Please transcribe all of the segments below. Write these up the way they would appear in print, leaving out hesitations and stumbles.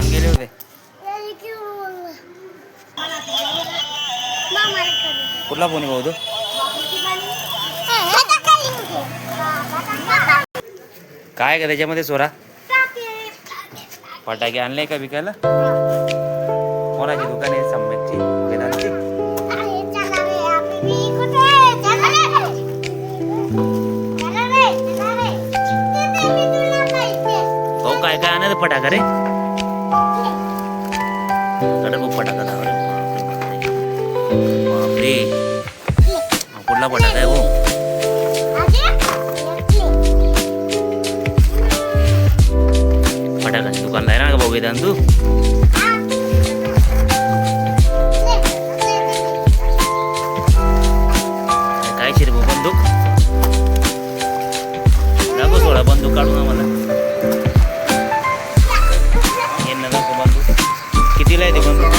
गेले होते कुठला फोन भाऊ तू काय का त्याच्यामध्ये सोरा फटाके आणले का विकायला कोणाची दुकान आहे सम्यकची वेदांतची हो काय काय आणत फटाका रे खूप फटाका बापरे कुठला फटाका आहे हो फटाकाची दुकानला आहे ना का भाऊ वेदांत तू काय शिरे भाऊ बंदूक दाखव सोडा बंदूक काढू ना मला येणं नको बंदूक कितीला आहे ते बंदूक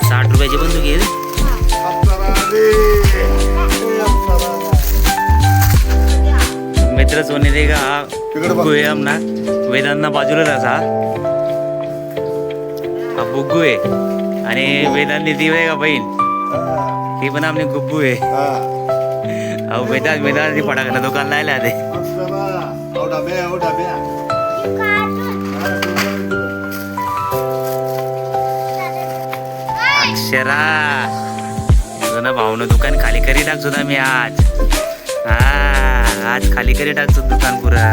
60 रुपयाची बंदूक आहे मित्र सोने देगा हा बुग्गू आहे आमना वेदांना बाजूला असा हा बुग्गू आहे आणि वेदांनी ती आहे का बहीण ती पण आपली गुब्बू आहे अहो वेदांत फटाका दुकान लायला ते अक्षरा तुझं भाऊनं दुकान खाली करी टाकतो ना मी आज आज खाली करी टाकतो दुकान पुरा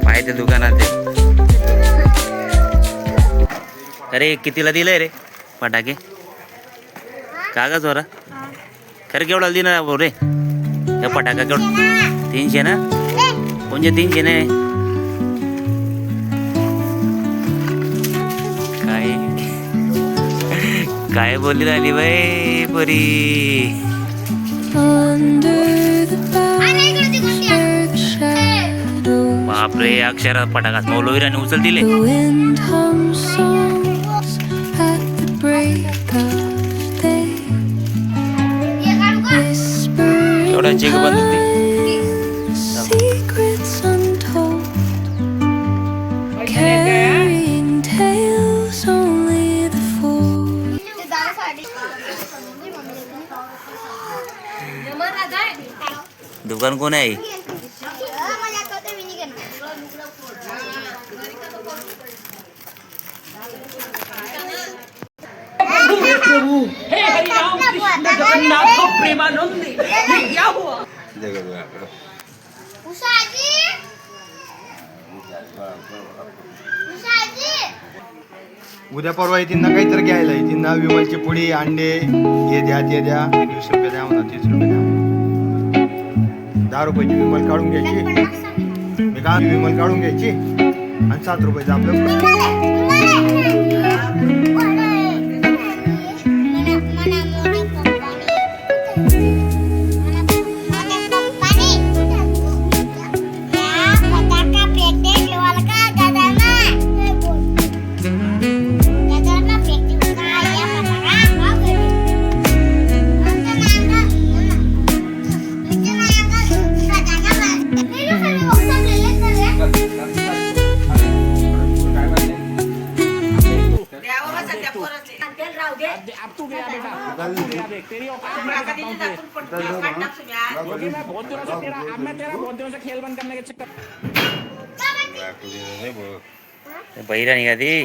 माहिती दुकानात अरे कितीला दिलंय रे फटाके का जोरा खरं केवढा दिना भाऊ रे त्या फटाका केवढ 300 ना कोणचे 300 नाही काय काय बोलली राहिली बाई परी बापरे अक्षरा फटाकाच मौलवीराने उचल दिले एवढा चेक बंद होते दुकान कोण आहे हे हरिनाम कृष्ण जगन्नाथ प्रेमानंद ये क्या हुआ उद्या परवा येतील काहीतरी घ्यायला येतील ना विमलची पुडी अंडे हे द्या ते द्या 20 रुपये द्या म्हणा 30 रुपये द्या 10 रुपयाची विमल काढून घ्यायची मी का विमल काढून घ्यायची आणि 7 रुपयाचं आपलं बहिरा निघा ती